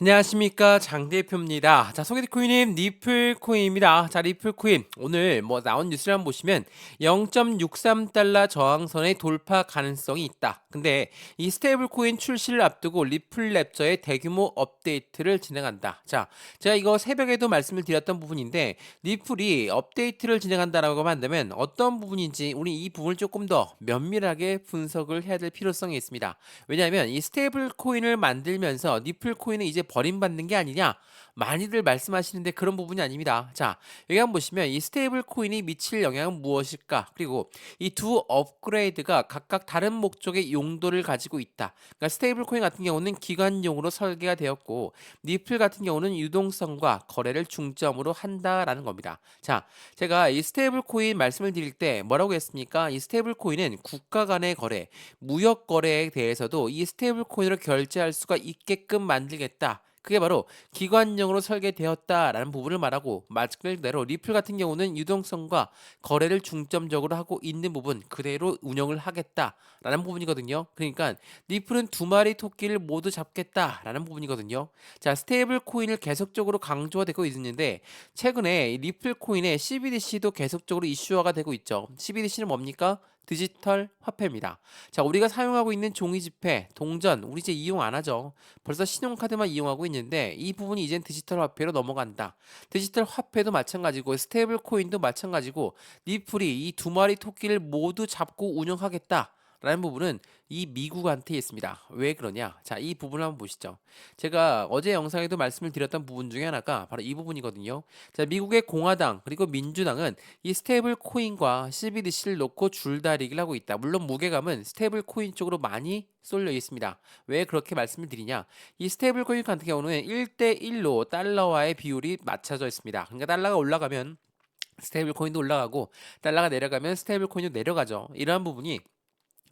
안녕하십니까 장 대표입니다. 자, 소개팅 코인은 리플코인입니다. 자, 리플코인 오늘 나온 뉴스를 한번 보시면 0.63달러 저항선의 돌파 가능성이 있다. 근데 이 스테이블 코인 출시를 앞두고 리플랩저의 대규모 업데이트를 진행한다. 자, 제가 이거 새벽에도 말씀을 드렸던 부분인데 리플이 업데이트를 진행한다라고 한다면 어떤 부분인지 우리 이 부분을 조금 더 면밀하게 분석을 해야 될 필요성이 있습니다. 왜냐하면 이 스테이블 코인을 만들면서 리플 코인은 이제 버림받는 게 아니냐? 많이들 말씀하시는데 그런 부분이 아닙니다. 자, 여기 한번 보시면 이 스테이블 코인이 미칠 영향은 무엇일까? 그리고 이 두 업그레이드가 각각 다른 목적의 용도를 가지고 있다. 그러니까 스테이블 코인 같은 경우는 기관용으로 설계가 되었고 리플 같은 경우는 유동성과 거래를 중점으로 한다라는 겁니다. 자, 제가 이 스테이블 코인 말씀을 드릴 때 뭐라고 했습니까? 이 스테이블 코인은 국가 간의 거래, 무역 거래에 대해서도 이 스테이블 코인으로 결제할 수가 있게끔 만들겠다. 그게 바로 기관용으로 설계되었다라는 부분을 말하고 말 그대로 리플 같은 경우는 유동성과 거래를 중점적으로 하고 있는 부분 그대로 운영을 하겠다라는 부분이거든요. 그러니까 리플은 두 마리 토끼를 모두 잡겠다라는 부분이거든요. 자, 스테이블 코인을 계속적으로 강조가 되고 있는데 최근에 이 리플 코인의 CBDC도 계속적으로 이슈화가 되고 있죠. CBDC는 뭡니까? 디지털 화폐입니다. 자, 우리가 사용하고 있는 종이 지폐, 동전, 우리 이제 이용 안 하죠. 벌써 신용카드만 이용하고 있는데 이 부분이 이젠 디지털 화폐로 넘어간다. 디지털 화폐도 마찬가지고 스테이블 코인도 마찬가지고 리플이 이 두 마리 토끼를 모두 잡고 운영하겠다. 라는 부분은 이 미국한테 있습니다. 왜 그러냐? 자, 이 부분을 한번 보시죠. 제가 어제 영상에도 말씀을 드렸던 부분 중에 하나가 바로 이 부분이거든요. 자, 미국의 공화당 그리고 민주당은 이 스테이블 코인과 CBDC를 놓고 줄다리기를 하고 있다. 물론 무게감은 스테이블 코인 쪽으로 많이 쏠려 있습니다. 왜 그렇게 말씀을 드리냐? 이 스테이블 코인 같은 경우는 1대1로 달러와의 비율이 맞춰져 있습니다. 그러니까 달러가 올라가면 스테이블 코인도 올라가고 달러가 내려가면 스테이블 코인도 내려가죠. 이러한 부분이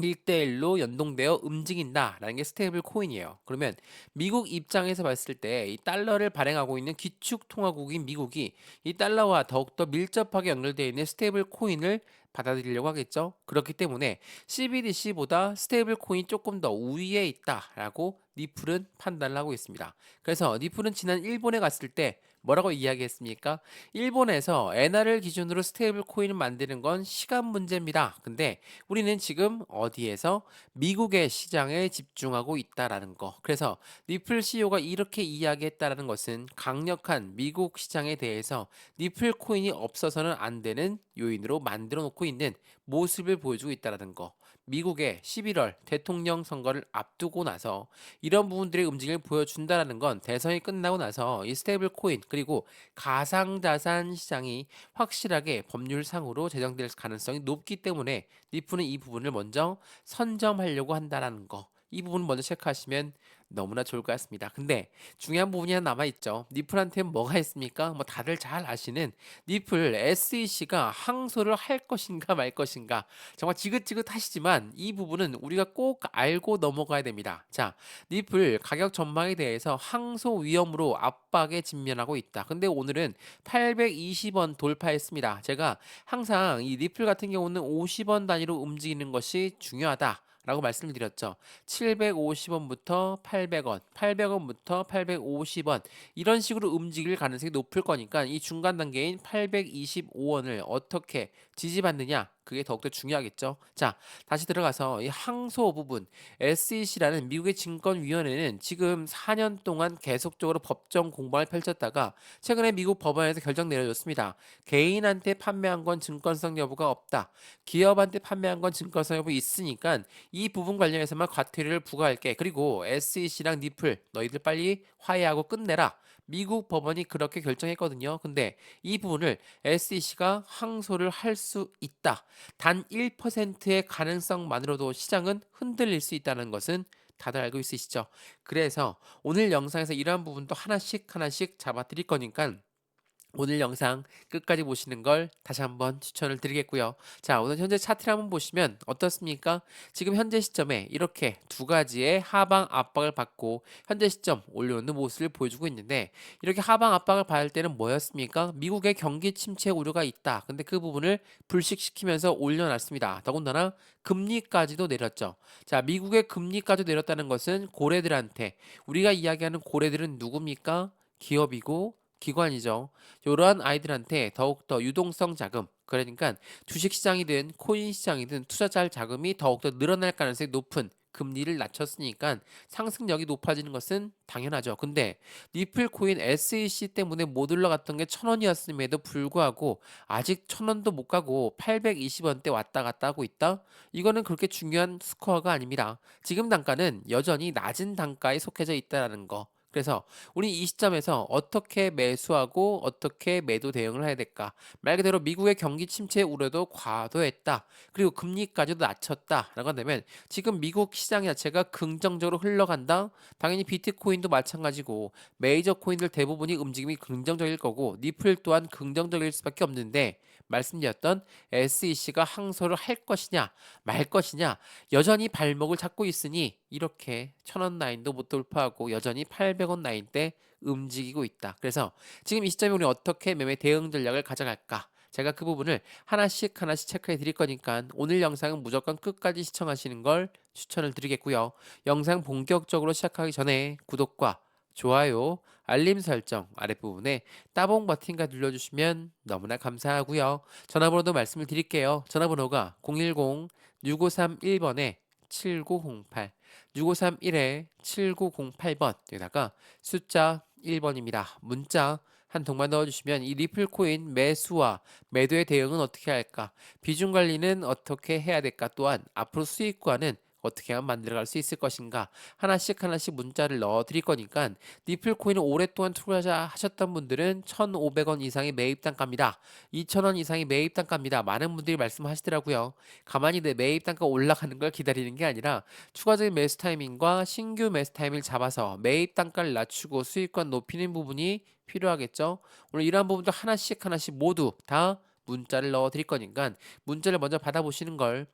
1대1로 연동되어 움직인다라는 게 스테이블 코인이에요. 그러면 미국 입장에서 봤을 때 이 달러를 발행하고 있는 기축통화국인 미국이 이 달러와 더욱더 밀접하게 연결되어 있는 스테이블 코인을 받아들이려고 하겠죠. 그렇기 때문에 CBDC보다 스테이블 코인이 조금 더 우위에 있다라고 리플은 판단을 하고 있습니다. 그래서 리플은 지난 일본에 갔을 때 뭐라고 이야기했습니까? 일본에서 엔화를 기준으로 스테이블 코인을 만드는 건 시간 문제입니다. 근데 우리는 지금 어디에서 미국의 시장에 집중하고 있다라는 거. 그래서 리플 CEO가 이렇게 이야기했다라는 것은 강력한 미국 시장에 대해서 리플 코인이 없어서는 안 되는 요인으로 만들어 놓고 있는 모습을 보여주고 있다라는 거. 미국의 11월 대통령 선거를 앞두고 나서 이런 부분들의 움직임을 보여준다라는 건 대선이 끝나고 나서 이 스테이블 코인 그리고 가상자산 시장이 확실하게 법률상으로 제정될 가능성이 높기 때문에 리플은 이 부분을 먼저 선점하려고 한다라는 거. 이 부분 먼저 체크하시면 너무나 좋을 것 같습니다. 근데 중요한 부분이 하나 남아있죠. 리플한테는 뭐가 있습니까? 뭐 다들 잘 아시는 리플 SEC가 항소를 할 것인가 말 것인가. 정말 지긋지긋하시지만 이 부분은 우리가 꼭 알고 넘어가야 됩니다. 자, 리플 가격 전망에 대해서 항소 위험으로 압박에 직면하고 있다. 근데 오늘은 820원 돌파했습니다. 제가 항상 이 리플 같은 경우는 50원 단위로 움직이는 것이 중요하다. 라고 말씀을 드렸죠. 750원부터 800원, 800원부터 850원 이런 식으로 움직일 가능성이 높을 거니까 이 중간 단계인 825원을 어떻게 지지받느냐 그게 더욱더 중요하겠죠. 자, 다시 들어가서 이 항소 부분 SEC라는 미국의 증권위원회는 지금 4년 동안 계속적으로 법정 공방을 펼쳤다가 최근에 미국 법원에서 결정 내려졌습니다. 개인한테 판매한 건 증권성 여부가 없다. 기업한테 판매한 건 증권성 여부 있으니까 이 부분 관련해서만 과태료를 부과할게. 그리고 SEC랑 니플 너희들 빨리 화해하고 끝내라. 미국 법원이 그렇게 결정했거든요. 근데 이 부분을 SEC가 항소를 할 수 있다. 단 1%의 가능성만으로도 시장은 흔들릴 수 있다는 것은 다들 알고 있으시죠? 그래서 오늘 영상에서 이러한 부분도 하나씩 하나씩 잡아드릴 거니까 오늘 영상 끝까지 보시는 걸 다시 한번 추천을 드리겠고요. 자, 오늘 현재 차트를 한번 보시면 어떻습니까? 지금 현재 시점에 이렇게 두 가지의 하방 압박을 받고 현재 시점 올려오는 모습을 보여주고 있는데, 이렇게 하방 압박을 받을 때는 뭐였습니까? 미국의 경기 침체 우려가 있다. 근데 그 부분을 불식시키면서 올려놨습니다. 더군다나 금리까지도 내렸죠. 자, 미국의 금리까지 내렸다는 것은 고래들한테, 우리가 이야기하는 고래들은 누굽니까? 기업이고 기관이죠. 이러한 아이들한테 더욱더 유동성 자금, 그러니까 주식 시장이든 코인 시장이든 투자자 자금이 더욱더 늘어날 가능성이 높은 금리를 낮췄으니까 상승력이 높아지는 것은 당연하죠. 근데 니플 코인 SEC 때문에 못 올라갔던 게 1,000원이었음에도 불구하고 아직 1,000원도 못 가고 820원대 왔다 갔다 하고 있다? 이거는 그렇게 중요한 스코어가 아닙니다. 지금 단가는 여전히 낮은 단가에 속해져 있다는 거. 그래서 우리 이 시점에서 어떻게 매수하고 어떻게 매도 대응을 해야 될까? 말 그대로 미국의 경기 침체 우려도 과도했다. 그리고 금리까지도 낮췄다라고 한다면 지금 미국 시장 자체가 긍정적으로 흘러간다. 당연히 비트코인도 마찬가지고 메이저 코인들 대부분이 움직임이 긍정적일 거고 니플 또한 긍정적일 수밖에 없는데, 말씀드렸던 SEC가 항소를 할 것이냐 말 것이냐, 여전히 발목을 잡고 있으니 이렇게 1,000원 라인도 못 돌파하고 여전히 800원 라인대 움직이고 있다. 그래서 지금 이 시점에 우리 어떻게 매매 대응 전략을 가져갈까? 제가 그 부분을 하나씩 하나씩 체크해 드릴 거니까 오늘 영상은 무조건 끝까지 시청하시는 걸 추천을 드리겠고요. 영상 본격적으로 시작하기 전에 구독과 좋아요, 알림 설정 아랫부분에 따봉 버튼과 눌러주시면 너무나 감사하고요. 전화번호도 말씀을 드릴게요. 전화번호가 010-6531번에 7908, 6531-7908번, 여기다가 숫자 1번입니다. 문자 한 통만 넣어주시면 이 리플 코인 매수와 매도의 대응은 어떻게 할까? 비중 관리는 어떻게 해야 될까? 또한 앞으로 수익과는 어떻게 하면 만들어갈 수 있을 것인가? 하나씩 하나씩 문자를 넣어 드릴 거니까 니플 코인을 오랫동안 투자하셨던 분들은 1,500원 이상의 매입 단가입니다. 2,000원 이상의 매입 단가입니다. 많은 분들이 말씀하시더라고요. 가만히 내 매입 단가 올라가는 걸 기다리는 게 아니라 추가적인 매수 타이밍과 신규 매수 타이밍을 잡아서 매입 단가를 낮추고 수익권 높이는 부분이 필요하겠죠. 오늘 이러한 부분도 하나씩 하나씩 모두 다 문자를 넣어 드릴 거니까 문자를 먼저 받아보시는 걸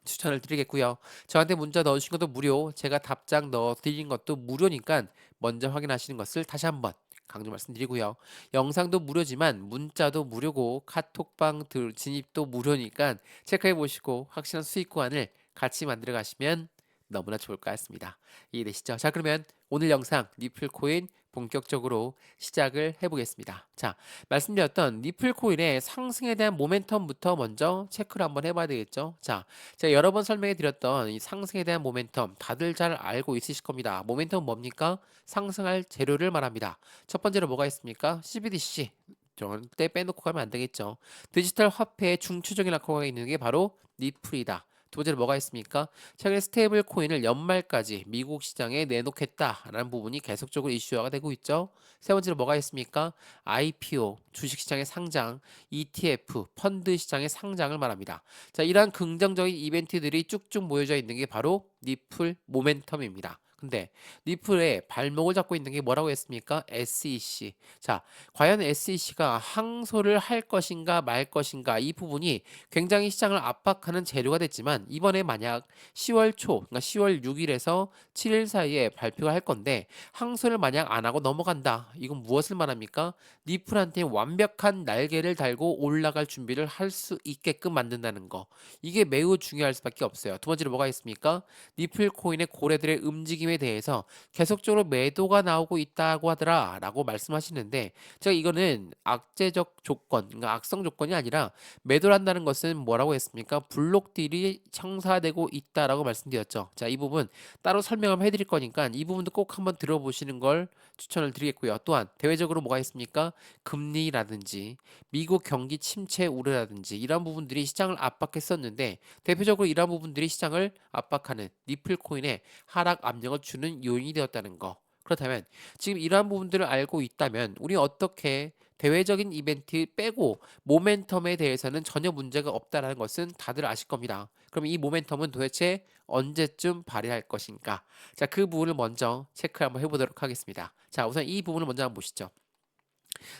추천을 드리겠고요. 저한테 문자 넣으신 것도 무료, 제가 답장 넣어 드린 것도 무료니까 먼저 확인하시는 것을 다시 한번 강조 말씀드리고요. 영상도 무료지만 문자도 무료고 카톡방 진입도 무료니까 체크해 보시고 확실한 수익 구간을 같이 만들어 가시면 너무나 좋을 것 같습니다. 이해되시죠? 자, 그러면 오늘 영상 니플 코인 본격적으로 시작을 해보겠습니다. 자, 말씀드렸던 니플 코인의 상승에 대한 모멘텀부터 먼저 체크를 한번 해봐야 되겠죠. 자, 제가 여러 번 설명해 드렸던 이 상승에 대한 모멘텀 다들 잘 알고 있으실 겁니다. 모멘텀은 뭡니까? 상승할 재료를 말합니다. 첫 번째로 뭐가 있습니까? CBDC. 절대 빼놓고 가면 안 되겠죠. 디지털 화폐의 중추적인 라커가 있는 게 바로 니플이다. 두 번째로 뭐가 있습니까? 최근에 스테이블 코인을 연말까지 미국 시장에 내놓겠다라는 부분이 계속적으로 이슈화가 되고 있죠. 세 번째로 뭐가 있습니까? IPO, 주식시장의 상장, ETF, 펀드 시장의 상장을 말합니다. 자, 이러한 긍정적인 이벤트들이 쭉쭉 모여져 있는 게 바로 니플 모멘텀입니다. 근데 니플의 발목을 잡고 있는 게 뭐라고 했습니까? SEC. 자, 과연 SEC가 항소를 할 것인가 말 것인가, 이 부분이 굉장히 시장을 압박하는 재료가 됐지만 이번에 만약 10월 초, 그러니까 10월 6일에서 7일 사이에 발표가 할 건데 항소를 만약 안 하고 넘어간다. 이건 무엇을 말합니까? 니플한테 완벽한 날개를 달고 올라갈 준비를 할 수 있게끔 만든다는 거. 이게 매우 중요할 수밖에 없어요. 두 번째로 뭐가 있습니까? 니플 코인의 고래들의 움직임에 대해서 계속적으로 매도가 나오고 있다고 하더라 라고 말씀하시는데, 제가 이거는 악재적 조건, 그러니까 악성 조건이 아니라 매도를 한다는 것은 뭐라고 했습니까? 블록딜이 청사되고 있다라고 말씀드렸죠. 자, 이 부분 따로 설명을 해드릴 거니까 이 부분도 꼭 한번 들어보시는 걸 추천을 드리겠고요. 또한 대외적으로 뭐가 있습니까? 금리라든지 미국 경기 침체 우려라든지 이런 부분들이 시장을 압박했었는데, 대표적으로 이런 부분들이 시장을 압박하는 니플 코인의 하락 압력을 주는 요인이 되었다는 거. 그렇다면 지금 이러한 부분들을 알고 있다면 우리 어떻게 대외적인 이벤트 빼고 모멘텀에 대해서는 전혀 문제가 없다라는 것은 다들 아실 겁니다. 그럼 이 모멘텀은 도대체 언제쯤 발휘할 것인가? 자, 그 부분을 먼저 체크 한번 해보도록 하겠습니다. 자, 우선 이 부분을 먼저 한번 보시죠.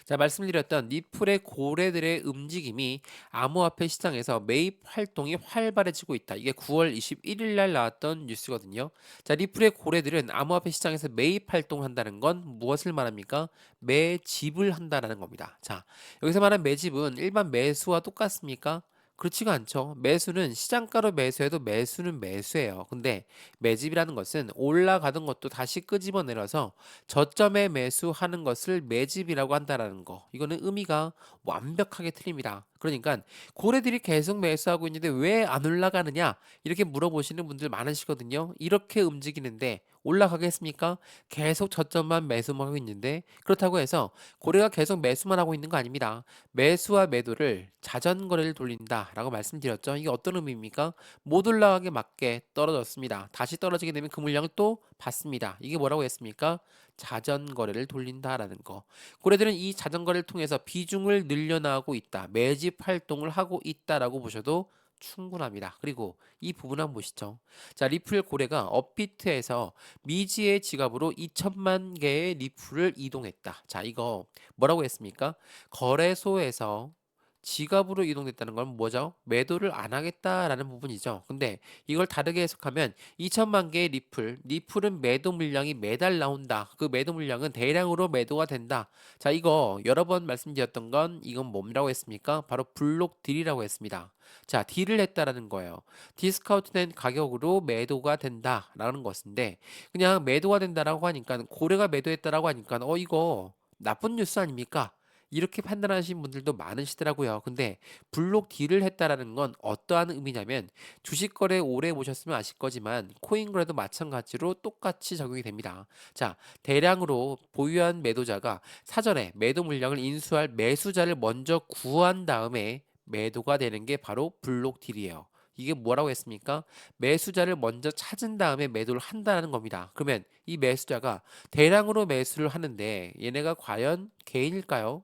자, 말씀드렸던 리플의 고래들의 움직임이 암호화폐 시장에서 매입 활동이 활발해지고 있다. 이게 9월 21일 날 나왔던 뉴스거든요. 자, 리플의 고래들은 암호화폐 시장에서 매입 활동을 한다는 건 무엇을 말합니까? 매집을 한다는 겁니다. 자, 여기서 말한 매집은 일반 매수와 똑같습니까? 그렇지가 않죠. 매수는 시장가로 매수해도 매수는 매수예요. 근데 매집이라는 것은 올라가던 것도 다시 끄집어 내려서 저점에 매수하는 것을 매집이라고 한다라는 거. 이거는 의미가 완벽하게 틀립니다. 그러니까 고래들이 계속 매수하고 있는데 왜 안 올라가느냐? 이렇게 물어보시는 분들 많으시거든요. 이렇게 움직이는데 올라가겠습니까? 계속 저점만 매수만 하고 있는데 그렇다고 해서 고래가 계속 매수만 하고 있는 거 아닙니다. 매수와 매도를 자전거를 돌린다라고 말씀드렸죠. 이게 어떤 의미입니까? 못 올라가게 맞게 떨어졌습니다. 다시 떨어지게 되면 그 물량을 또 받습니다. 이게 뭐라고 했습니까? 자전거래를 돌린다라는 거. 고래들은 이 자전거를 통해서 비중을 늘려나가고 있다. 매집 활동을 하고 있다라고 보셔도 충분합니다. 그리고 이 부분 한번 보시죠. 자, 리플 고래가 업비트에서 미지의 지갑으로 2천만 개의 리플을 이동했다. 자, 이거 뭐라고 했습니까? 거래소에서 지갑으로 이동됐다는 건 뭐죠? 매도를 안 하겠다라는 부분이죠. 근데 이걸 다르게 해석하면 2천만 개의 리플은 매도 물량이 매달 나온다. 그 매도 물량은 대량으로 매도가 된다. 자, 이거 여러 번 말씀드렸던 건 이건 뭐라고 했습니까? 바로 블록 딜이라고 했습니다. 자, 딜을 했다라는 거예요. 디스카운트된 가격으로 매도가 된다라는 것인데 그냥 매도가 된다라고 하니까 고래가 매도했다라고 하니까 이거 나쁜 뉴스 아닙니까? 이렇게 판단하시는 분들도 많으시더라고요. 근데 블록 딜을 했다라는 건 어떠한 의미냐면 주식 거래 오래 보셨으면 아실 거지만 코인 거래도 마찬가지로 똑같이 적용이 됩니다. 자, 대량으로 보유한 매도자가 사전에 매도 물량을 인수할 매수자를 먼저 구한 다음에 매도가 되는 게 바로 블록 딜이에요. 이게 뭐라고 했습니까? 매수자를 먼저 찾은 다음에 매도를 한다는 겁니다. 그러면 이 매수자가 대량으로 매수를 하는데 얘네가 과연 개인일까요?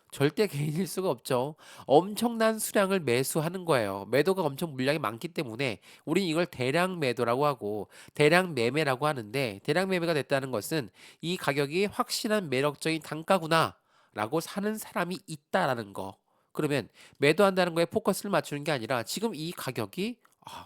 절대 개인일 수가 없죠. 엄청난 수량을 매수하는 거예요. 매도가 엄청 물량이 많기 때문에 우린 이걸 대량 매도라고 하고 대량 매매라고 하는데 대량 매매가 됐다는 것은 이 가격이 확실한 매력적인 단가구나 라고 사는 사람이 있다라는 거. 그러면 매도한다는 거에 포커스를 맞추는 게 아니라 지금 이 가격이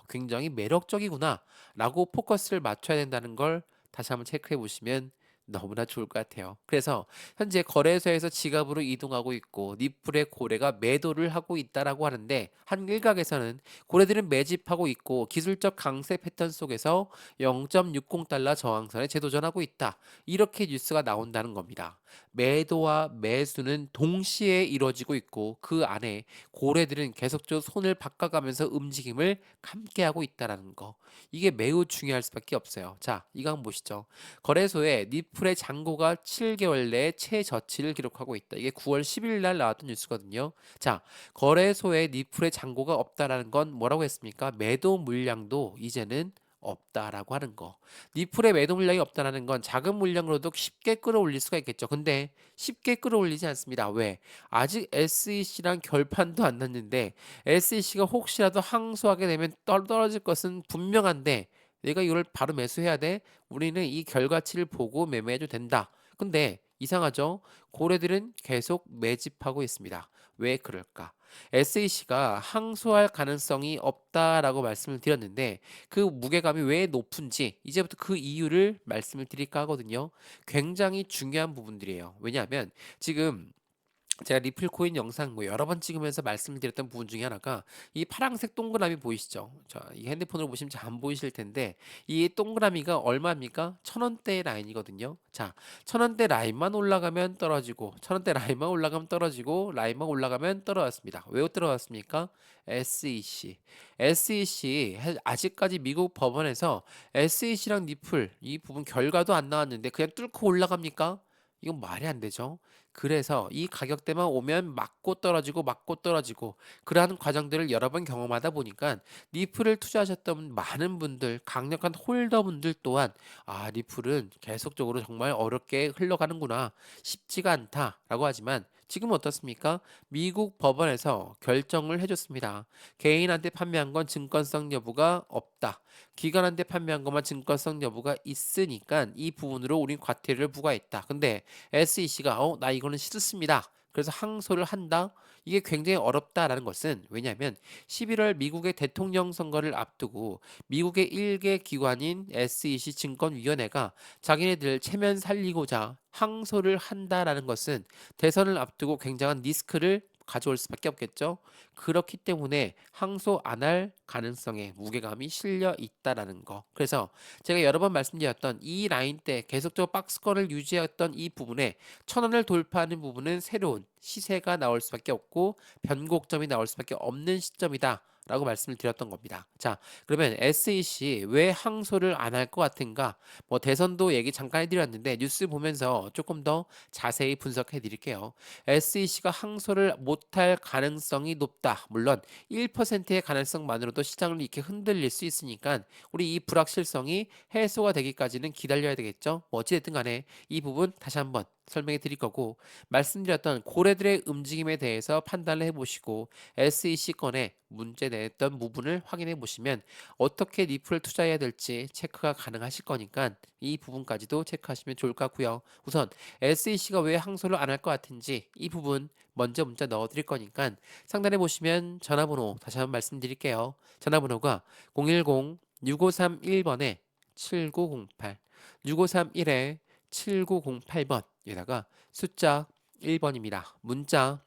굉장히 매력적이구나 라고 포커스를 맞춰야 된다는 걸 다시 한번 체크해 보시면 너무나 좋을 것 같아요. 그래서 현재 거래소에서 지갑으로 이동하고 있고 니플의 고래가 매도를 하고 있다라고 하는데 한 일각에서는 고래들은 매집하고 있고 기술적 강세 패턴 속에서 0.60달러 저항선에 재도전하고 있다. 이렇게 뉴스가 나온다는 겁니다. 매도와 매수는 동시에 이루어지고 있고 그 안에 고래들은 계속적으로 손을 바꿔가면서 움직임을 함께하고 있다라는 거. 이게 매우 중요할 수밖에 없어요. 자, 이거 한번 보시죠. 거래소에 니플의 잔고가 7개월 내에 최저치를 기록하고 있다. 이게 9월 10일 날 나왔던 뉴스거든요. 자, 거래소에 니플의 잔고가 없다라는 건 뭐라고 했습니까? 매도 물량도 이제는 없다라고 하는 거. 니플의 매도 물량이 없다라는 건 작은 물량으로도 쉽게 끌어올릴 수가 있겠죠. 근데 쉽게 끌어올리지 않습니다. 왜? 아직 SEC랑 결판도 안 났는데 SEC가 혹시라도 항소하게 되면 떨어질 것은 분명한데 내가 이걸 바로 매수해야 돼? 우리는 이 결과치를 보고 매매해도 된다. 근데 이상하죠? 고래들은 계속 매집하고 있습니다. 왜 그럴까? SEC가 항소할 가능성이 없다라고 말씀을 드렸는데 그 무게감이 왜 높은지 이제부터 그 이유를 말씀을 드릴까 하거든요. 굉장히 중요한 부분들이에요. 왜냐하면 지금 제가 리플 코인 영상 뭐 여러 번 찍으면서 말씀드렸던 부분 중에 하나가 이 파란색 동그라미 보이시죠? 자, 이 핸드폰으로 보시면 잘 안 보이실 텐데 이 동그라미가 얼마입니까? 1,000원대 라인이거든요. 자, 1,000원대 라인만 올라가면 떨어지고 1,000원대 라인만 올라가면 떨어지고 라인만 올라가면 떨어졌습니다. 왜 떨어졌습니까? SEC. SEC 아직까지 미국 법원에서 SEC랑 리플 이 부분 결과도 안 나왔는데 그냥 뚫고 올라갑니까? 이건 말이 안 되죠. 그래서 이 가격대만 오면 맞고 떨어지고 그러한 과정들을 여러 번 경험하다 보니까 리플을 투자하셨던 많은 분들, 강력한 홀더분들 또한 리플은 계속적으로 정말 어렵게 흘러가는구나. 쉽지가 않다라고 하지만 지금 어떻습니까? 미국 법원에서 결정을 해줬습니다. 개인한테 판매한 건 증권성 여부가 없다. 기관한테 판매한 것만 증권성 여부가 있으니까 이 부분으로 우린 과태료를 부과했다. 근데 SEC가 나 이거는 싫습니다. 그래서 항소를 한다. 이게 굉장히 어렵다라는 것은 왜냐하면 11월 미국의 대통령 선거를 앞두고 미국의 일개 기관인 SEC 증권위원회가 자기네들 체면 살리고자 항소를 한다라는 것은 대선을 앞두고 굉장한 리스크를 가져올 수밖에 없겠죠. 그렇기 때문에 항소 안 할 가능성에 무게감이 실려 있다라는 거. 그래서 제가 여러 번 말씀드렸던 이 라인 때 계속적으로 박스권을 유지했던 이 부분에 1,000원을 돌파하는 부분은 새로운 시세가 나올 수밖에 없고 변곡점이 나올 수밖에 없는 시점이다. 라고 말씀을 드렸던 겁니다. 자, 그러면 SEC 왜 항소를 안 할 것 같은가? 뭐 대선도 얘기 잠깐 해드렸는데 뉴스 보면서 조금 더 자세히 분석해 드릴게요. SEC가 항소를 못할 가능성이 높다. 물론 1%의 가능성만으로도 시장을 이렇게 흔들릴 수 있으니까 우리 이 불확실성이 해소가 되기까지는 기다려야 되겠죠. 뭐 어찌됐든 간에 이 부분 다시 한번 설명해 드릴 거고 말씀드렸던 고래들의 움직임에 대해서 판단을 해보시고 SEC 건에 문제 냈던 부분을 확인해 보시면 어떻게 리플을 투자해야 될지 체크가 가능하실 거니까 이 부분까지도 체크하시면 좋을 것 같고요. 우선 SEC가 왜 항소를 안 할 것 같은지 이 부분 먼저 문자 넣어 드릴 거니까 상단에 보시면 전화번호 다시 한번 말씀드릴게요. 전화번호가 010-6531번에 7908 6531에 7908번 에다가 숫자 1번입니다. 문자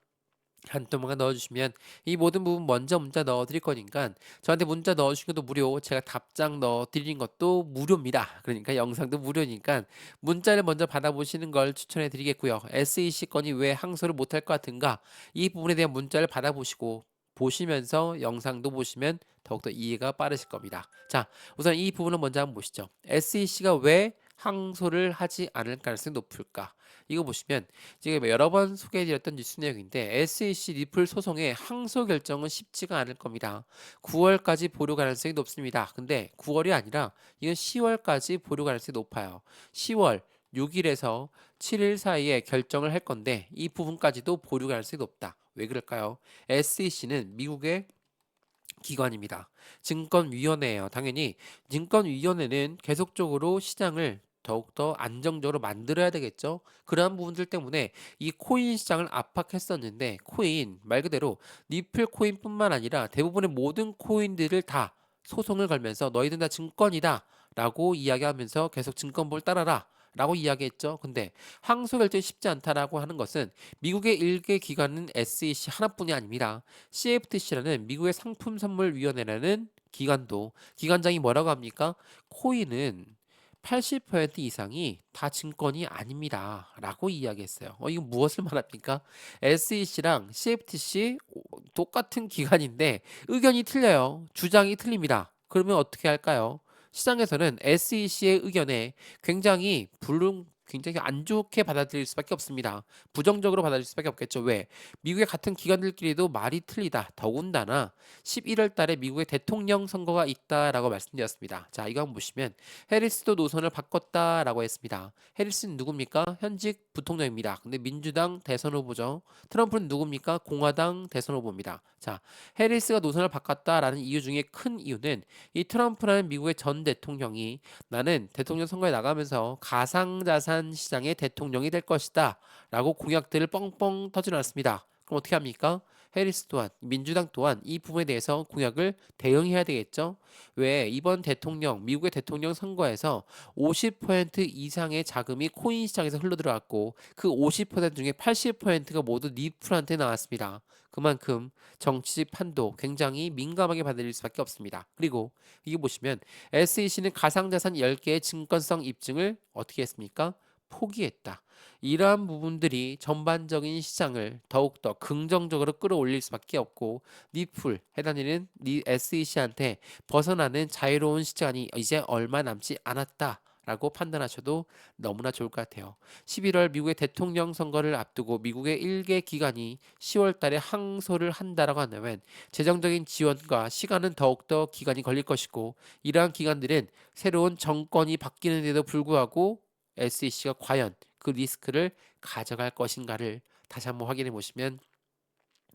한 통만 넣어주시면 이 모든 부분 먼저 문자 넣어드릴 거니까 저한테 문자 넣어주신 것도 무료, 제가 답장 넣어드리는 것도 무료입니다. 그러니까 영상도 무료니까 문자를 먼저 받아보시는 걸 추천해 드리겠고요. SEC 건이 왜 항소를 못할 것 같은가 이 부분에 대한 문자를 받아보시고 보시면서 영상도 보시면 더욱더 이해가 빠르실 겁니다. 자, 우선 이 부분을 먼저 한번 보시죠. SEC가 왜 항소를 하지 않을 가능성이 높을까? 이거 보시면 지금 여러 번 소개해드렸던 뉴스 내용인데 SEC 리플 소송의 항소 결정은 쉽지가 않을 겁니다. 9월까지 보류 가능성이 높습니다. 근데 9월이 아니라 이건 10월까지 보류 가능성이 높아요. 10월 6일에서 7일 사이에 결정을 할 건데 이 부분까지도 보류 가능성이 높다. 왜 그럴까요? SEC는 미국의 기관입니다. 증권위원회예요. 당연히 증권위원회는 계속적으로 시장을 더욱더 안정적으로 만들어야 되겠죠. 그러한 부분들 때문에 이 코인 시장을 압박했었는데 코인 말 그대로 니플 코인뿐만 아니라 대부분의 모든 코인들을 다 소송을 걸면서 너희들 다 증권이다 라고 이야기하면서 계속 증권법을 따라라 라고 이야기했죠. 근데 항소 결정이 쉽지 않다라고 하는 것은 미국의 일개 기관은 SEC 하나뿐이 아닙니다. CFTC라는 미국의 상품선물위원회라는 기관도 기관장이 뭐라고 합니까? 코인은 80% 이상이 다 증권이 아닙니다. 라고 이야기했어요. 이거 무엇을 말합니까? SEC랑 CFTC 똑같은 기관인데 의견이 틀려요. 주장이 틀립니다. 그러면 어떻게 할까요? 시장에서는 SEC의 의견에 굉장히 안 좋게 받아들일 수밖에 없습니다. 부정적으로 받아들일 수밖에 없겠죠. 왜? 미국의 같은 기관들끼리도 말이 틀리다. 더군다나 11월 달에 미국의 대통령 선거가 있다라고 말씀드렸습니다. 자, 이거 한번 보시면 해리스도 노선을 바꿨다라고 했습니다. 해리스는 누굽니까? 현직 부통령입니다. 근데 민주당 대선 후보죠. 트럼프는 누굽니까? 공화당 대선 후보입니다. 자, 해리스가 노선을 바꿨다라는 이유 중에 큰 이유는 이 트럼프라는 미국의 전 대통령이 나는 대통령 선거에 나가면서 가상자산 시장의 대통령이 될 것이다 라고 공약들을 뻥뻥 터져놨습니다. 그럼 어떻게 합니까? 해리스 또한 민주당 또한 이 부분에 대해서 공약을 대응해야 되겠죠. 왜 이번 미국의 대통령 선거에서 50% 이상의 자금이 코인 시장에서 흘러들어왔고 그 50% 중에 80%가 모두 니플한테 나왔습니다. 그만큼 정치적 판도 굉장히 민감하게 받아들일 수밖에 없습니다. 그리고 이게 보시면 SEC는 가상자산 10개의 증권성 입증을 어떻게 했습니까? 포기했다. 이러한 부분들이 전반적인 시장을 더욱더 긍정적으로 끌어올릴 수밖에 없고 니플 해당되는 SEC한테 벗어나는 자유로운 시간이 이제 얼마 남지 않았다. 라고 판단하셔도 너무나 좋을 것 같아요. 11월 미국의 대통령 선거를 앞두고 미국의 일개 기관이 10월 달에 항소를 한다라고 한다면 재정적인 지원과 시간은 더욱더 기간이 걸릴 것이고 이러한 기관들은 새로운 정권이 바뀌는데도 불구하고 SEC가 과연 그 리스크를 가져갈 것인가를 다시 한번 확인해 보시면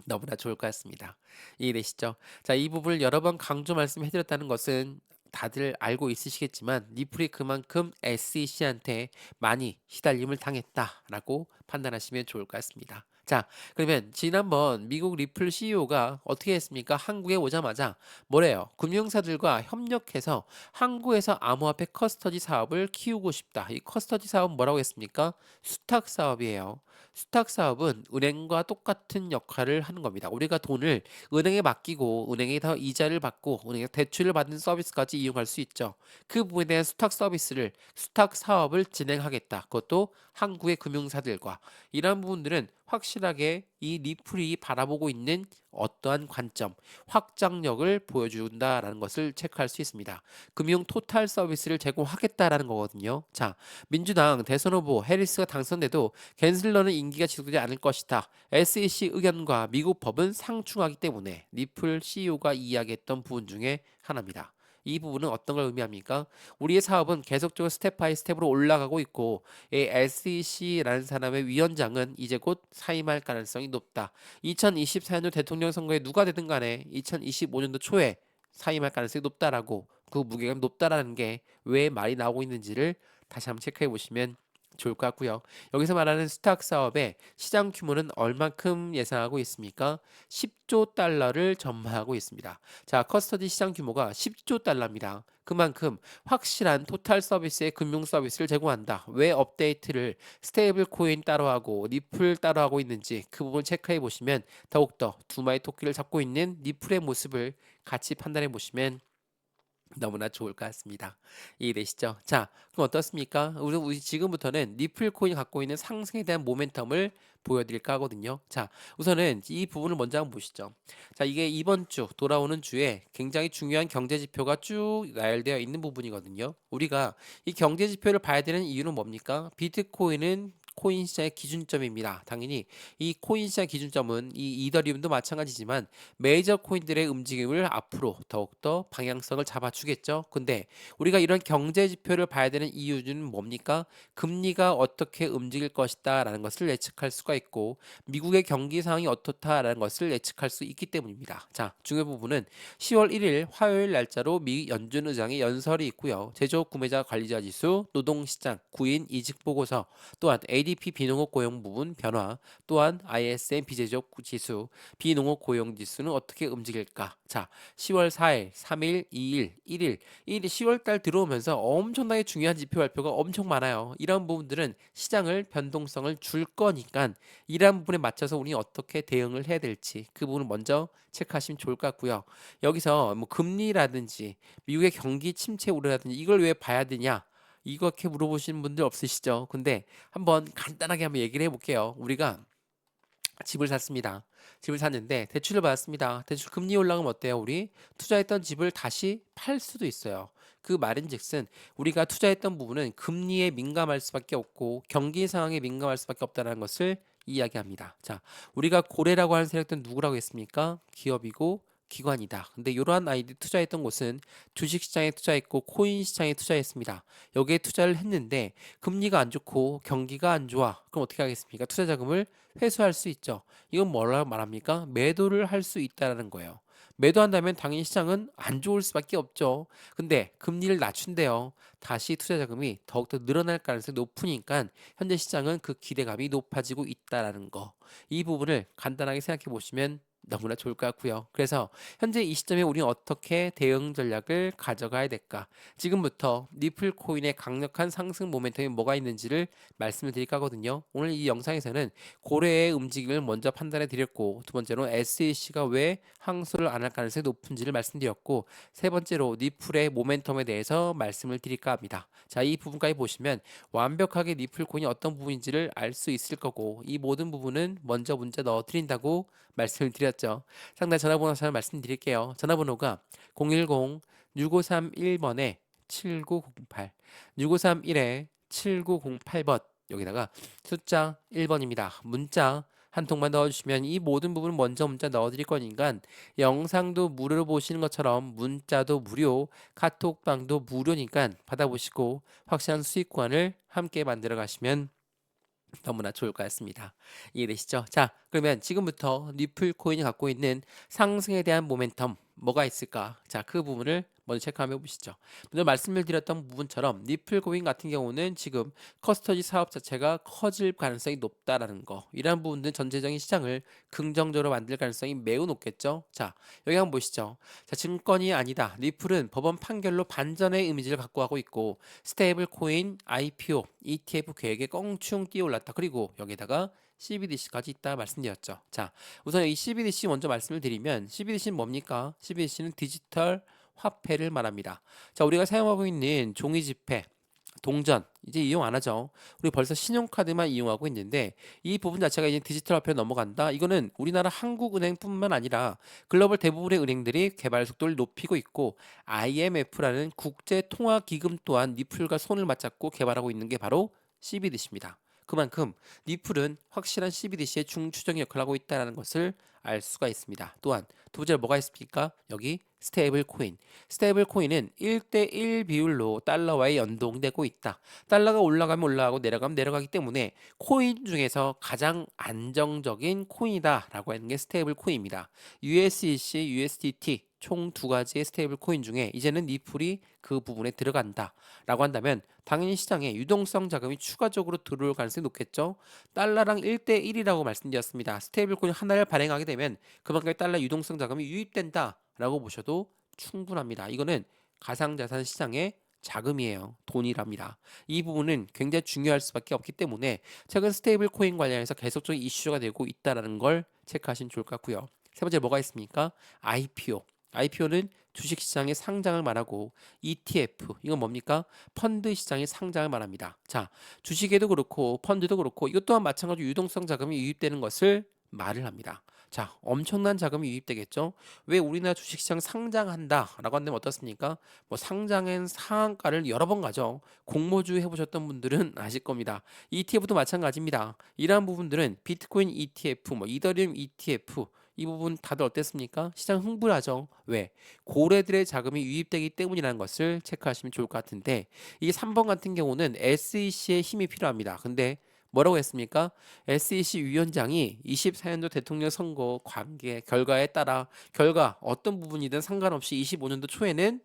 너무나 좋을 것 같습니다. 이해되시죠? 자, 이 부분을 여러 번 강조 말씀해 드렸다는 것은 다들 알고 있으시겠지만 리플이 그만큼 SEC한테 많이 시달림을 당했다라고 판단하시면 좋을 것 같습니다. 자, 그러면 지난번 미국 리플 CEO가 어떻게 했습니까? 한국에 오자마자 뭐래요? 금융사들과 협력해서 한국에서 암호화폐 커스터디 사업을 키우고 싶다. 이 커스터디 사업은 뭐라고 했습니까? 수탁 사업이에요. 수탁 사업은 은행과 똑같은 역할을 하는 겁니다. 우리가 돈을 은행에 맡기고 은행에 더 이자를 받고 은행에 대출을 받는 서비스까지 이용할 수 있죠. 그 부분에 대한 수탁 서비스를 수탁 사업을 진행하겠다. 그것도 한국의 금융사들과 이러한 부분들은 확실하게 이 리플이 바라보고 있는 어떠한 관점, 확장력을 보여준다라는 것을 체크할 수 있습니다. 금융 토탈 서비스를 제공하겠다라는 거거든요. 자, 민주당 대선 후보 해리스가 당선돼도 갠슬러는 임기가 지속되지 않을 것이다. SEC 의견과 미국 법은 상충하기 때문에 리플 CEO가 이야기했던 부분 중에 하나입니다. 이 부분은 어떤 걸 의미합니까? 우리의 사업은 계속적으로 스텝 바이 스텝으로 올라가고 있고 이 SEC라는 사람의 위원장은 이제 곧 사임할 가능성이 높다. 2024년도 대통령 선거에 누가 되든 간에 2025년도 초에 사임할 가능성이 높다라고 그 무게감이 높다라는 게 왜 말이 나오고 있는지를 다시 한번 체크해 보시면 좋을 것 같고요. 여기서 말하는 스탁 사업의 시장 규모는 얼만큼 예상하고 있습니까? 10조 달러를 전망하고 있습니다. 자, 커스터디 시장 규모가 10조 달러입니다. 그만큼 확실한 토탈 서비스의 금융 서비스를 제공한다. 왜 업데이트를 스테이블 코인 따로 하고 리플 따로 하고 있는지 그 부분 체크해 보시면 더욱더 두 마리 토끼를 잡고 있는 리플의 모습을 같이 판단해 보시면 너무나 좋을 것 같습니다. 이해되시죠? 자, 그럼 어떻습니까? 우리 지금부터는 리플 코인이 갖고 있는 상승에 대한 모멘텀을 보여드릴까 하거든요. 자, 우선은 이 부분을 먼저 한번 보시죠. 자, 이게 이번 주 돌아오는 주에 굉장히 중요한 경제 지표가 쭉 나열되어 있는 부분이거든요. 우리가 이 경제 지표를 봐야 되는 이유는 뭡니까? 비트코인은 코인 시장의 기준점입니다. 당연히 이 코인 시장 기준점은 이 이더리움도 마찬가지지만 메이저 코인들의 움직임을 앞으로 더욱더 방향성을 잡아주겠죠. 근데 우리가 이런 경제 지표를 봐야 되는 이유는 뭡니까? 금리가 어떻게 움직일 것이다 라는 것을 예측할 수가 있고 미국의 경기 상황이 어떻다라는 것을 예측할 수 있기 때문입니다. 자, 중요 부분은 10월 1일 화요일 날짜로 미 연준 의장의 연설이 있고요. 제조 구매자 관리자 지수, 노동시장, 구인 이직 보고서, 또한 ADP 비농업 고용 부분 변화, 또한 ISM 비제조업 지수, 비농업 고용 지수는 어떻게 움직일까? 자, 10월 4일, 3일, 2일, 1일, 10월 달 들어오면서 엄청나게 중요한 지표 발표가 엄청 많아요. 이런 부분들은 시장을 변동성을 줄 거니까 이러한 부분에 맞춰서 우리 어떻게 대응을 해야 될지 그 부분을 먼저 체크하시면 좋을 것 같고요. 여기서 뭐 금리라든지 미국의 경기 침체 우려라든지 이걸 왜 봐야 되냐? 이렇게 물어보시는 분들 없으시죠? 근데 한번 간단하게 한번 얘기를 해볼게요. 우리가 집을 샀습니다. 집을 샀는데 대출을 받았습니다. 대출 금리 올라가면 어때요? 우리 투자했던 집을 다시 팔 수도 있어요. 그 말인즉슨 우리가 투자했던 부분은 금리에 민감할 수밖에 없고 경기 상황에 민감할 수밖에 없다는 것을 이야기합니다. 자, 우리가 고래라고 하는 세력들은 누구라고 했습니까? 기업이고 기관이다. 근데 이러한 아이들 투자했던 곳은 주식 시장에 투자했고 코인 시장에 투자했습니다. 여기에 투자를 했는데 금리가 안 좋고 경기가 안 좋아. 그럼 어떻게 하겠습니까? 투자 자금을 회수할 수 있죠. 이건 뭐라고 말합니까? 매도를 할 수 있다라는 거예요. 매도한다면 당연히 시장은 안 좋을 수밖에 없죠. 근데 금리를 낮춘대요. 다시 투자 자금이 더욱더 늘어날 가능성이 높으니까 현재 시장은 그 기대감이 높아지고 있다라는 거. 이 부분을 간단하게 생각해 보시면 너무나 좋을 것 같고요. 그래서 현재 이 시점에 우리는 어떻게 대응 전략을 가져가야 될까? 지금부터 리플 코인의 강력한 상승 모멘텀이 뭐가 있는지를 말씀을 드릴까 하거든요. 오늘 이 영상에서는 고래의 움직임을 먼저 판단해 드렸고 두 번째로 SEC가 왜 항소를 안 할 가능성이 높은지를 말씀드렸고 세 번째로 리플의 모멘텀에 대해서 말씀을 드릴까 합니다. 자, 이 부분까지 보시면 완벽하게 리플 코인이 어떤 부분인지를 알 수 있을 거고 이 모든 부분은 먼저 문제 넣어 드린다고 말씀을 드렸죠. 상단 전화번호 잘 말씀드릴게요. 전화번호가 010-6531번에 7908 6531에 7908번 여기다가 숫자 1번입니다. 문자 한 통만 넣어주시면 이 모든 부분 먼저 문자 넣어드릴 거니까 영상도 무료로 보시는 것처럼 문자도 무료, 카톡방도 무료니까 받아보시고 확실한 수익관을 함께 만들어 가시면 너무나 좋을 것 같습니다. 이해되시죠? 자, 그러면 지금부터 리플 코인이 갖고 있는 상승에 대한 모멘텀 뭐가 있을까? 자, 그 부분을 먼저 체크 한번 해보시죠. 먼저 말씀을 드렸던 부분처럼 니플고인 같은 경우는 지금 커스터디 사업 자체가 커질 가능성이 높다라는 거, 이러한 부분들은 전체적인 시장을 긍정적으로 만들 가능성이 매우 높겠죠. 자, 여기 한번 보시죠. 자, 증권이 아니다. 리플은 법원 판결로 반전의 이미지를 갖고 가고 있고, 스테이블 코인, IPO, ETF 계획에 껑충 뛰어올랐다. 그리고 여기다가 CBDC까지 있다 말씀드렸죠. 자, 우선 이 CBDC 먼저 말씀을 드리면, CBDC는 뭡니까? CBDC는 디지털 화폐를 말합니다. 자, 우리가 사용하고 있는 종이 지폐, 동전 이제 이용 안 하죠. 우리 벌써 신용카드만 이용하고 있는데, 이 부분 자체가 이제 디지털 화폐로 넘어간다. 이거는 우리나라 한국은행뿐만 아니라 글로벌 대부분의 은행들이 개발 속도를 높이고 있고, IMF라는 국제 통화 기금 또한 니플과 손을 맞잡고 개발하고 있는 게 바로 CBDC입니다. 그만큼 니플은 확실한 CBDC의 중추적인 역할을 하고 있다는 것을 알 수가 있습니다. 또한 두 번째로 뭐가 있습니까? 여기 스테이블 코인. 스테이블 코인은 1대1 비율로 달러와의 연동되고 있다. 달러가 올라가면 올라가고 내려가면 내려가기 때문에 코인 중에서 가장 안정적인 코인이다라고 하는 게 스테이블 코인입니다. USDC, USDT 총 두 가지의 스테이블 코인 중에 이제는 니플이 그 부분에 들어간다라고 한다면 당연히 시장에 유동성 자금이 추가적으로 들어올 가능성이 높겠죠. 달러랑 1대1이라고 말씀드렸습니다. 스테이블 코인 하나를 발행하게 되면 그만큼의 달러 유동성 자금이 유입된다라고 보셔도 충분합니다. 이거는 가상자산 시장의 자금이에요. 돈이랍니다. 이 부분은 굉장히 중요할 수밖에 없기 때문에 최근 스테이블 코인 관련해서 계속적인 이슈가 되고 있다는 걸 체크하시면 좋을 것 같고요. 세 번째 뭐가 있습니까? IPO. IPO는 주식시장의 상장을 말하고, ETF 이건 뭡니까? 펀드 시장의 상장을 말합니다. 자, 주식에도 그렇고 펀드도 그렇고 이것 또한 마찬가지로 유동성 자금이 유입되는 것을 말을 합니다. 자, 엄청난 자금이 유입되겠죠. 왜 우리나라 주식시장 상장한다라고 한다면 어떻습니까? 뭐 상장한 상한가를 여러 번 가죠. 공모주 해보셨던 분들은 아실 겁니다. ETF도 마찬가지입니다. 이러한 부분들은 비트코인 ETF, 뭐 이더리움 ETF 이 부분 다들 어땠습니까? 시장 흥분하죠. 왜? 고래들의 자금이 유입되기 때문이라는 것을 체크하시면 좋을 것 같은데, 이게 3번 같은 경우는 SEC의 힘이 필요합니다. 근데 뭐라고 했습니까? SEC 위원장이 24년도 대통령 선거 관계 결과에 따라 결과 어떤 부분이든 상관없이 25년도 초에는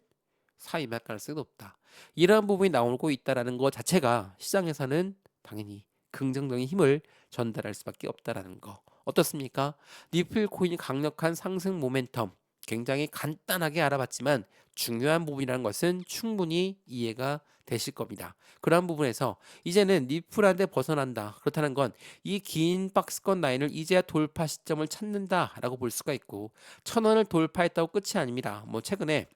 사임할 가능성이 높다. 이러한 부분이 나오고 있다라는 것 자체가 시장에서는 당연히 긍정적인 힘을 전달할 수밖에 없다라는 거. 어떻습니까? 니플 코인이 강력한 상승 모멘텀 굉장히 간단하게 알아봤지만 중요한 부분이라는 것은 충분히 이해가 되실 겁니다. 그러한 부분에서 이제는 니플한테 벗어난다. 그렇다는 건 이 긴 박스권 라인을 이제야 돌파 시점을 찾는다라고 볼 수가 있고, 1,000원을 돌파했다고 끝이 아닙니다. 뭐 최근에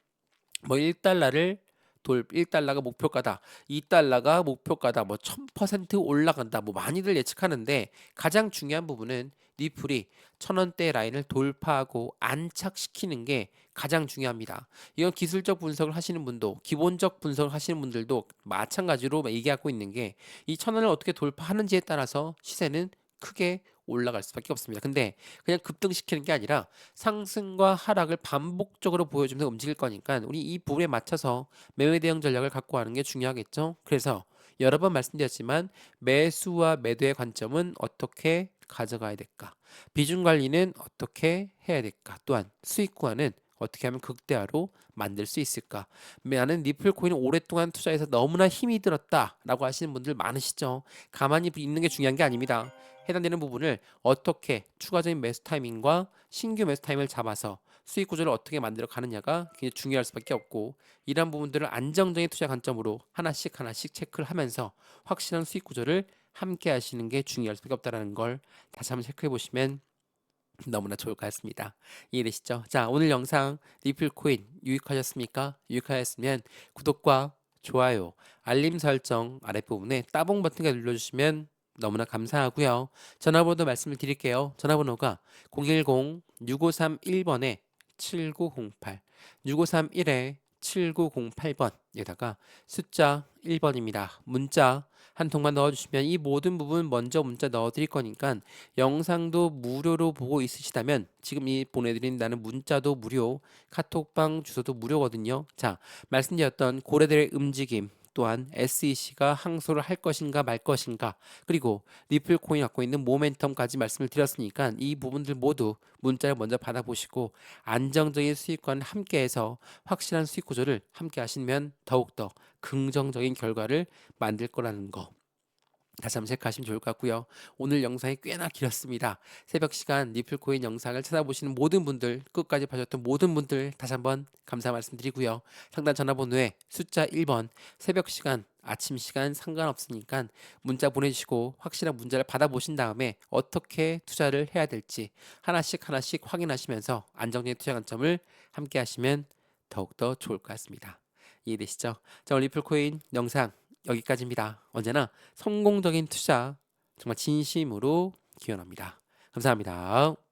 뭐 1달러를 1달러가 목표가다, 2달러가 목표가다, 뭐 1000% 올라간다, 뭐 많이들 예측하는데 가장 중요한 부분은 니플이 1,000원대 라인을 돌파하고 안착시키는 게 가장 중요합니다. 이건 기술적 분석을 하시는 분도 기본적 분석을 하시는 분들도 마찬가지로 얘기하고 있는 게, 이 1,000원을 어떻게 돌파하는지에 따라서 시세는 크게 올라갈 수밖에 없습니다. 근데 그냥 급등시키는 게 아니라 상승과 하락을 반복적으로 보여주면서 움직일 거니까 우리 이 부분에 맞춰서 매매 대응 전략을 갖고 가는 게 중요하겠죠. 그래서 여러 번 말씀드렸지만 매수와 매도의 관점은 어떻게 가져가야 될까? 비중 관리는 어떻게 해야 될까? 또한 수익 구간은 어떻게 하면 극대화로 만들 수 있을까? 나는 니플 코인을 오랫동안 투자해서 너무나 힘이 들었다라고 하시는 분들 많으시죠. 가만히 있는 게 중요한 게 아닙니다. 해당되는 부분을 어떻게 추가적인 매수 타이밍과 신규 매수 타이밍을 잡아서 수익 구조를 어떻게 만들어 가느냐가 굉장히 중요할 수밖에 없고, 이러한 부분들을 안정적인 투자 관점으로 하나씩 하나씩 체크를 하면서 확실한 수익 구조를 함께 하시는 게 중요할 수밖에 없다는 걸 다시 한번 체크해 보시면 너무나 좋을 것 같습니다. 이해되시죠? 자, 오늘 영상 리플코인 유익하셨습니까? 유익하셨으면 구독과 좋아요, 알림 설정 아랫부분에 따봉 버튼을 눌러주시면 너무나 감사하고요. 전화번호 말씀을 드릴게요. 전화번호가 010-6531번에 7908, 6531에 7908번에다가 숫자 1번입니다. 문자 한 통만 넣어주시면 이 모든 부분 먼저 문자 넣어드릴 거니까, 영상도 무료로 보고 있으시다면 지금 이 보내드린다는 문자도 무료, 카톡방 주소도 무료거든요. 자, 말씀드렸던 고래들의 움직임, 또한 SEC가 항소를 할 것인가 말 것인가, 그리고 리플 코인이 갖고 있는 모멘텀까지 말씀을 드렸으니까 이 부분들 모두 문자를 먼저 받아보시고 안정적인 수익과는 함께해서 확실한 수익 구조를 함께 하시면 더욱더 긍정적인 결과를 만들 거라는 거 다시 한번 체크하시면 좋을 것 같고요. 오늘 영상이 꽤나 길었습니다. 새벽 시간 리플코인 영상을 찾아보시는 모든 분들, 끝까지 봐주셨던 모든 분들 다시 한번 감사 말씀드리고요. 상단 전화번호에 숫자 1번, 새벽 시간, 아침 시간 상관없으니까 문자 보내주시고 확실한 문자를 받아보신 다음에 어떻게 투자를 해야 될지 하나씩 하나씩 확인하시면서 안정적인 투자 관점을 함께 하시면 더욱더 좋을 것 같습니다. 이해되시죠? 자, 오늘 리플코인 영상 여기까지입니다. 언제나 성공적인 투자 정말 진심으로 기원합니다. 감사합니다.